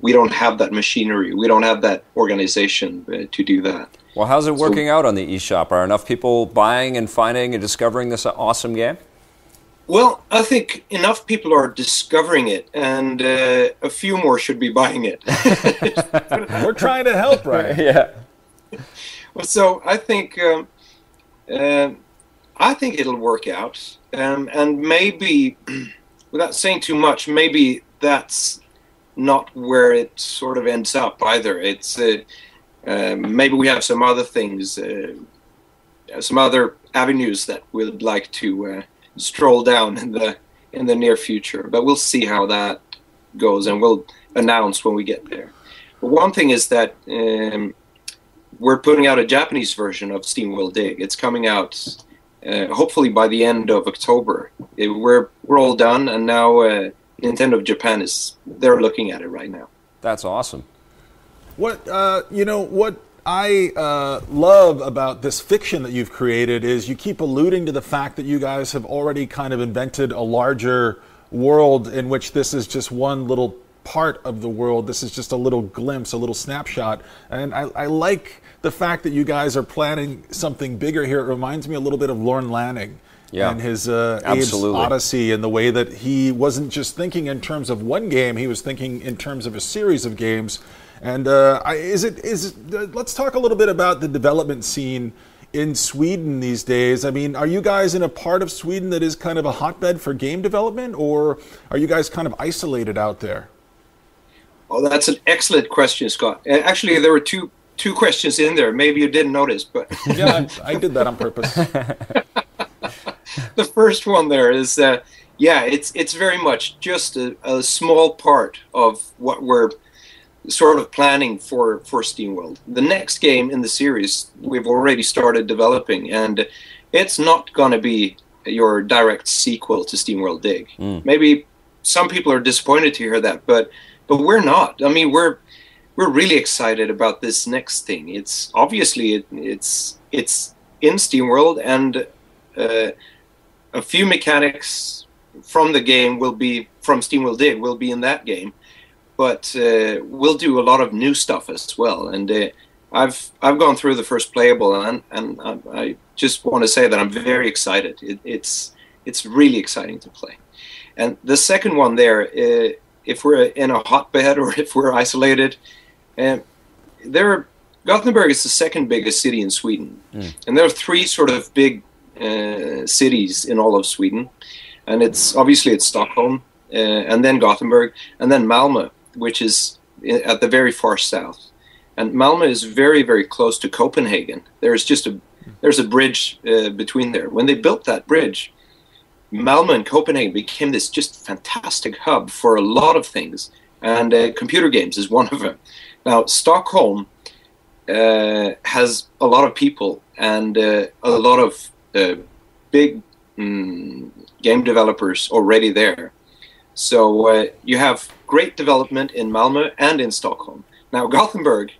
we don't have that machinery. We don't have that organization to do that. Well, how's it working out on the eShop? Are enough people buying and finding and discovering this awesome game? Well, I think enough people are discovering it, and a few more should be buying it. We're trying to help, right? Yeah. Well, so I think it'll work out, and maybe, without saying too much, maybe that's not where it sort of ends up either. It's maybe we have some other things, some other avenues that we'd like to stroll down in the near future. But we'll see how that goes, and we'll announce when we get there. But one thing is that we're putting out a Japanese version of Steamworld Dig. It's coming out hopefully by the end of October. We're all done, and now Nintendo of Japan they're looking at it right now. That's awesome. What I love about this fiction that you've created is you keep alluding to the fact that you guys have already kind of invented a larger world in which this is just one little part of the world. This is just a little glimpse, a little snapshot. And I like the fact that you guys are planning something bigger here. It reminds me a little bit of Lorne Lanning. Yeah, and his Abe's Odyssey, and the way that he wasn't just thinking in terms of one game, he was thinking in terms of a series of games. And let's talk a little bit about the development scene in Sweden these days. I mean, are you guys in a part of Sweden that is kind of a hotbed for game development, or are you guys kind of isolated out there? Oh, that's an excellent question, Scott. Actually, there were two questions in there. Maybe you didn't notice, but yeah, I did that on purpose. The first one there is, yeah, it's very much just a small part of what we're sort of planning for Steamworld. The next game in the series we've already started developing, and it's not going to be your direct sequel to Steamworld Dig. Maybe some people are disappointed to hear that, but we're not. I mean, we're really excited about this next thing. It's obviously it's in Steamworld, and a few mechanics from the game will be from Steamworld Dig will be in that game, but we'll do a lot of new stuff as well. And I've gone through the first playable, and I just want to say that I'm very excited. It's really exciting to play. And the second one there, if we're in a hotbed or if we're isolated, Gothenburg is the second biggest city in Sweden, and there are three sort of big cities in all of Sweden, and it's Stockholm, and then Gothenburg, and then Malmö, which is at the very far south. And Malmö is very, very close to Copenhagen. There's a bridge between there. When they built that bridge, Malmö and Copenhagen became this just fantastic hub for a lot of things, and computer games is one of them. Now, Stockholm has a lot of people and a lot of big game developers already there. So you have great development in Malmö and in Stockholm. Now, Gothenburg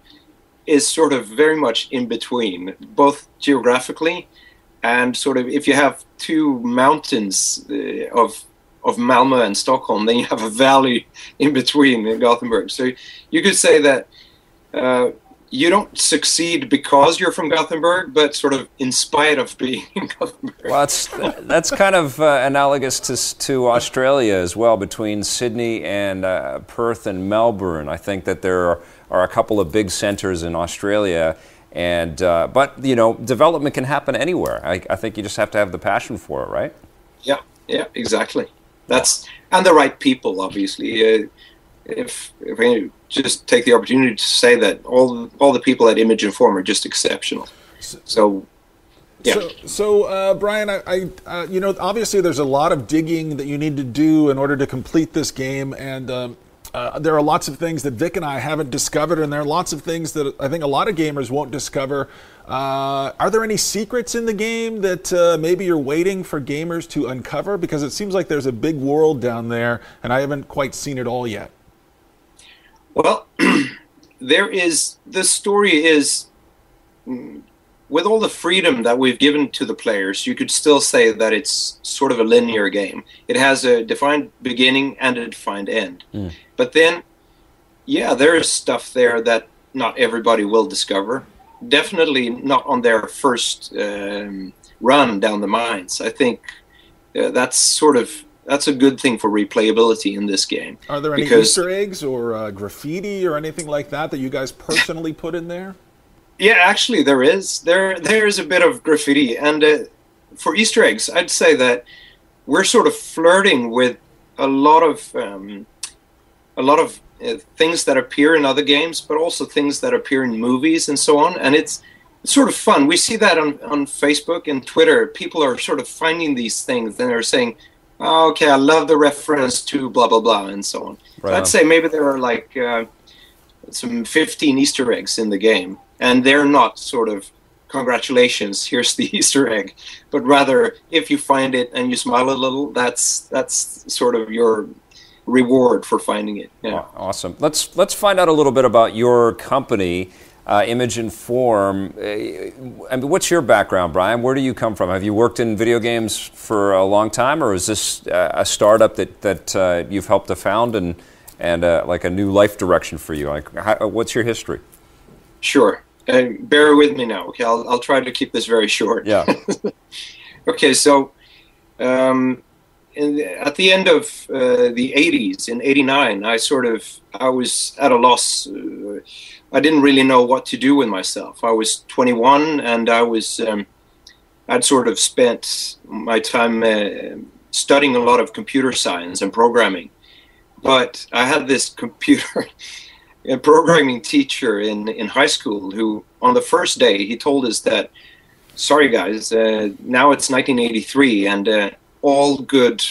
is sort of very much in between, both geographically and sort of, if you have two mountains of Malmö and Stockholm, then you have a valley in between in Gothenburg. So you could say that you don't succeed because you're from Gothenburg, but sort of in spite of being in Gothenburg. Well, that's kind of analogous to Australia as well, between Sydney and Perth and Melbourne. I think that there are a couple of big centers in Australia, and but development can happen anywhere. I think you just have to have the passion for it, right? Yeah, exactly. And the right people, obviously. If I just take the opportunity to say that all the people at Image and Form are just exceptional. So, yeah. So Brian, I obviously there's a lot of digging that you need to do in order to complete this game, and there are lots of things that Vic and I haven't discovered, and there are lots of things that I think a lot of gamers won't discover. Are there any secrets in the game that maybe you're waiting for gamers to uncover? Because it seems like there's a big world down there, and I haven't quite seen it all yet. Well, the story is, with all the freedom that we've given to the players, you could still say that it's sort of a linear game. It has a defined beginning and a defined end. But then, yeah, there is stuff there that not everybody will discover. Definitely not on their first run down the mines. I think that's a good thing for replayability in this game. Are there any Easter eggs or graffiti or anything like that you guys personally put in there? Yeah, actually there is. There is a bit of graffiti, and for Easter eggs, I'd say that we're sort of flirting with a lot of things that appear in other games, but also things that appear in movies and so on. And it's sort of fun. We see that on Facebook and Twitter. People are sort of finding these things, and they're saying, oh, okay, I love the reference to blah, blah, blah, and so on. Right. So I'd say maybe there are like some 15 Easter eggs in the game, and they're not sort of, congratulations, here's the Easter egg, but rather, if you find it and you smile a little, that's sort of your reward for finding it. Yeah. Awesome. Let's find out a little bit about your company, Image and Form. What's your background, Brian? Where do you come from? Have you worked in video games for a long time, or is this a startup that you've helped to found and like a new life direction for you? Like, what's your history? Sure. Bear with me now. Okay, I'll try to keep this very short. Yeah. Okay, so at the end of the 80s, in 89, I was at a loss. I didn't really know what to do with myself. I was 21, and I'd sort of spent my time studying a lot of computer science and programming. But I had this programming teacher in high school who, on the first day, he told us that, sorry guys, now it's 1983, and all good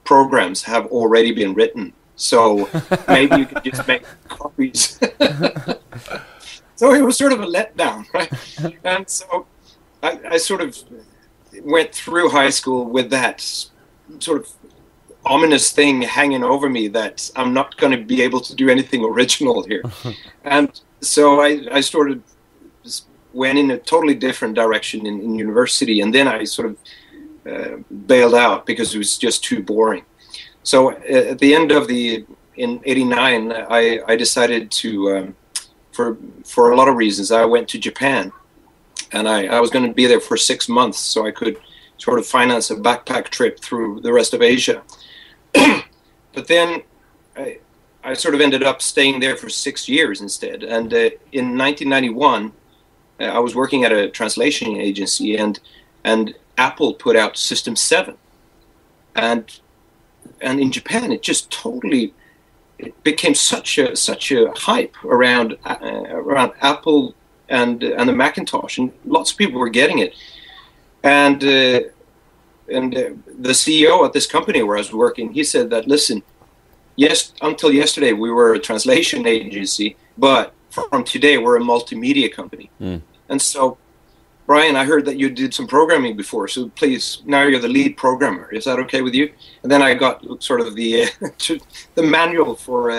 programs have already been written. So maybe you could just make copies. So it was sort of a letdown, right? And so I sort of went through high school with that sort of ominous thing hanging over me that I'm not going to be able to do anything original here. And so I sort of went in a totally different direction in university, and then I sort of bailed out because it was just too boring. So at the end of in '89, I decided to, for a lot of reasons, I went to Japan, and I was going to be there for 6 months so I could sort of finance a backpack trip through the rest of Asia. But then I sort of ended up staying there for 6 years instead. And in 1991, I was working at a translation agency, and Apple put out System 7. And in Japan, it just totally became such a hype around Apple and the Macintosh, and lots of people were getting it. And the CEO at this company where I was working, he said that, listen, yes, until yesterday we were a translation agency, but from today we're a multimedia company. And so, Brian, I heard that you did some programming before, so please, now you're the lead programmer. Is that okay with you? And then I got sort of the manual for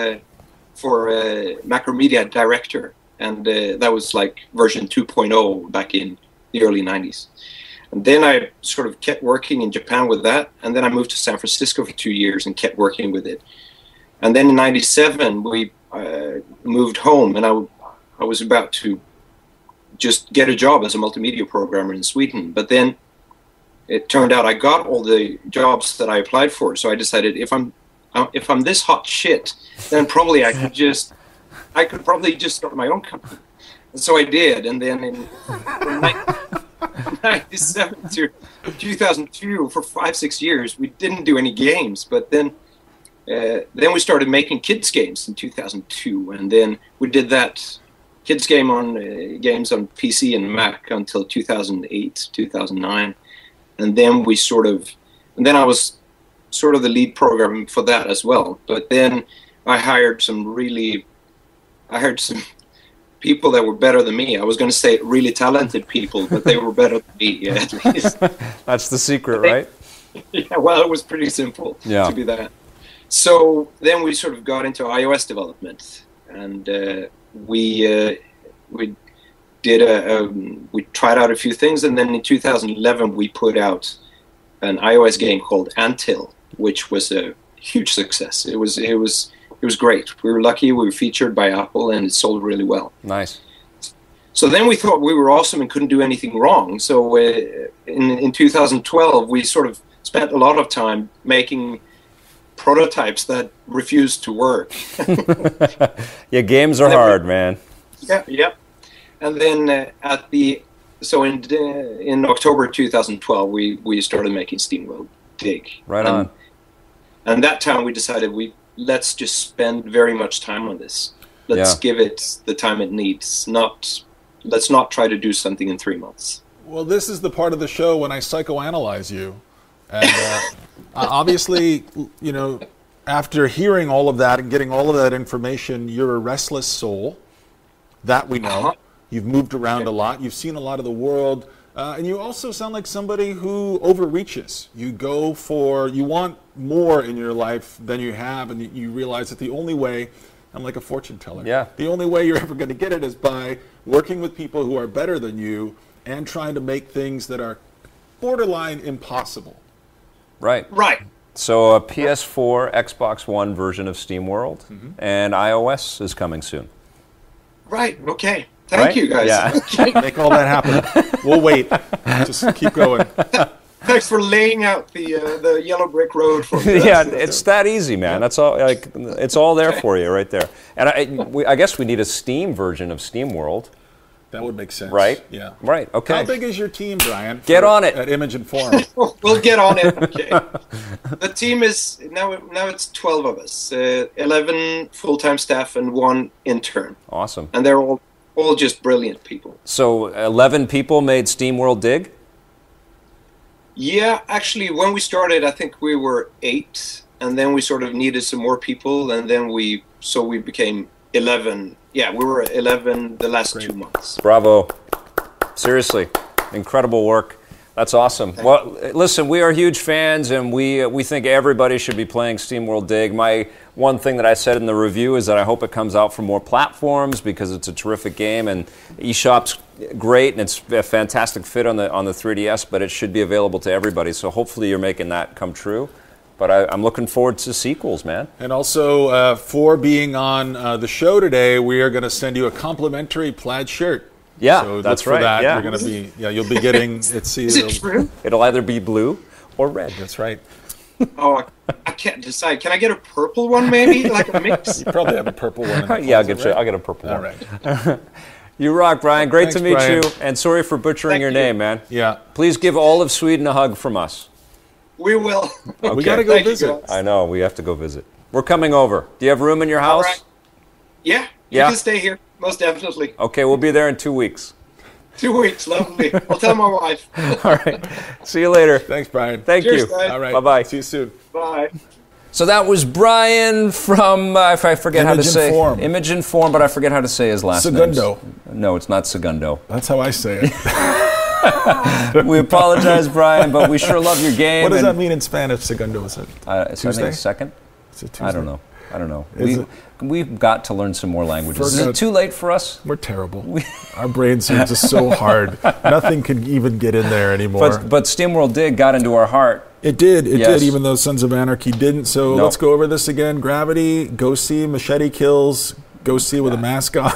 Macromedia Director, and that was like version 2.0 back in the early 90s. And then I sort of kept working in Japan with that, and then I moved to San Francisco for 2 years and kept working with it. And then in '97, we moved home, and I was about to just get a job as a multimedia programmer in Sweden. But then it turned out I got all the jobs that I applied for. So I decided if I'm this hot shit, then probably I could probably just start my own company. And so I did. And then from 1997 to 2002, for 5-6 years, we didn't do any games. But then we started making kids games in 2002, and then we did that kids games on PC and Mac until 2008, 2009, and then I was sort of the lead programmer for that as well. But then I hired some people that were better than me. I was going to say really talented people, but they were better than me, at least. That's the secret, right? Yeah, well, it was pretty simple to be that. So then we sort of got into iOS development, and we tried out a few things, and then in 2011 we put out an iOS game called Antil, which was a huge success. It was great. We were lucky. We were featured by Apple, and it sold really well. Nice. So then we thought we were awesome and couldn't do anything wrong. So in 2012 we sort of spent a lot of time making prototypes that refused to work. Yeah, games are hard, man. Yeah. And then in October 2012, we started making Steamworld Dig. Right on. And that time we decided let's just spend very much time on this. Let's give it the time it needs. Let's not try to do something in 3 months. Well, this is the part of the show when I psychoanalyze you. And obviously, after hearing all of that and getting all of that information, you're a restless soul. That we know. Uh-huh. You've moved around a lot. You've seen a lot of the world. And you also sound like somebody who overreaches. You want more in your life than you have, and you realize that the only way, I'm like a fortune teller. Yeah. The only way you're ever going to get it is by working with people who are better than you and trying to make things that are borderline impossible. Right. So a PS4, Xbox One version of Steamworld, and iOS is coming soon. Right. Okay. Thank you, guys. Yeah. Make all that happen. We'll wait. Just keep going. Thanks for laying out the yellow brick road for me. Yeah, it's that easy, man. That's all. Like, it's all there for you, right there. And I guess we need a Steam version of Steamworld. That would make sense. Right? Yeah. Right, okay. How big is your team, Brian? Get on it. At Image and Form. We'll get on it. Okay. The team is now it's 12 of us, 11 full-time staff and 1 intern. Awesome. And they're all just brilliant people. So 11 people made Steamworld Dig? Yeah, actually, when we started, I think we were 8, and then we sort of needed some more people, and then we became 11. Yeah, we were 11 the last 2 months. Bravo. Seriously, incredible work. That's awesome. Well, listen, we are huge fans, and we think everybody should be playing Steamworld Dig. My one thing that I said in the review is that I hope it comes out for more platforms because it's a terrific game, and eShop's great, and it's a fantastic fit on the 3DS, but it should be available to everybody. So hopefully you're making that come true. But I'm looking forward to sequels, man. And also, for being on the show today, we are going to send you a complimentary plaid shirt. Yeah, so that's look for right. that. Yeah. You're going to be, you'll be getting. Is it true? It'll either be blue or red. That's right. Oh, I can't decide. Can I get a purple one, maybe, like a mix? You probably have a purple one. Yeah, I'll get a purple one. All right. You rock, Brian. Great Thanks, to meet Brian. you. And sorry for butchering your name, man. Yeah. Please give all of Sweden a hug from us. We will. Okay. We got to go Thank you, visit. guys. I know. We have to go visit. We're coming over. Do you have room in your house? All right. Yeah, you Yeah? can stay here, most definitely. Okay, we'll be there in 2 weeks. 2 weeks, lovely. I'll tell my wife. All right. See you later. Thanks, Brian. Thank Cheers, you. guys. All right. Bye-bye. See you soon. Bye. So that was Brian from, if I forget how to Image and say Form. Image and Form, but I forget how to say his last name. Segundo. No, it's not Segundo. That's how I say it. We apologize, Brian, but we sure love your game. What does and, that mean in Spanish, segundo? Is it I think Tuesday? it's second. Is it Tuesday? I don't know. Is it- We've got to learn some more languages. Is Forgot- it too late for us? We're terrible. Our brains are just so hard. Nothing can even get in there anymore. But Steamworld Dig got into our heart. It did, Yes. even though Sons of Anarchy didn't. So Nope. let's go over this again. Gravity, go see Machete Kills, go see with a mask on.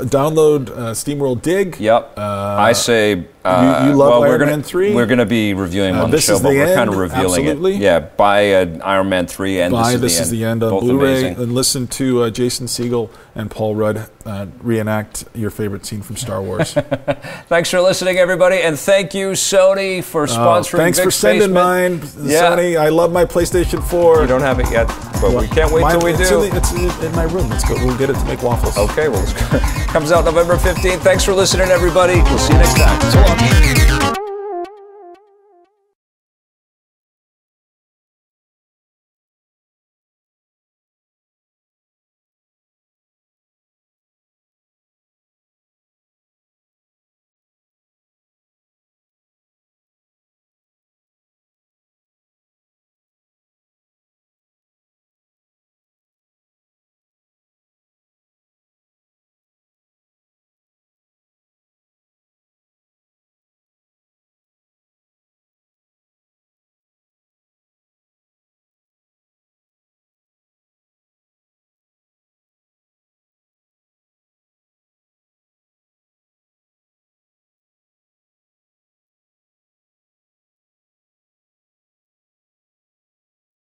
Download Steamworld Dig. Yep. I say you love Iron Man 3? We're going to be reviewing on the This show, is but the we're end, kind of revealing absolutely. it. Yeah, buy Iron Man 3 and This is the end on Both Blu-ray, amazing. and listen to Jason Segel and Paul Rudd reenact your favorite scene from Star Wars. Thanks for listening, everybody, and thank you, Sony, for sponsoring Thanks for Vic's sending Basement. mine, Yeah. Sony. I love my PlayStation 4. You don't have it yet, but we can't wait till we do. It's in my room. Let's go. We'll get it to make waffles. Okay, well, it comes out November 15th. Thanks for listening, everybody. We'll see you next time. So long.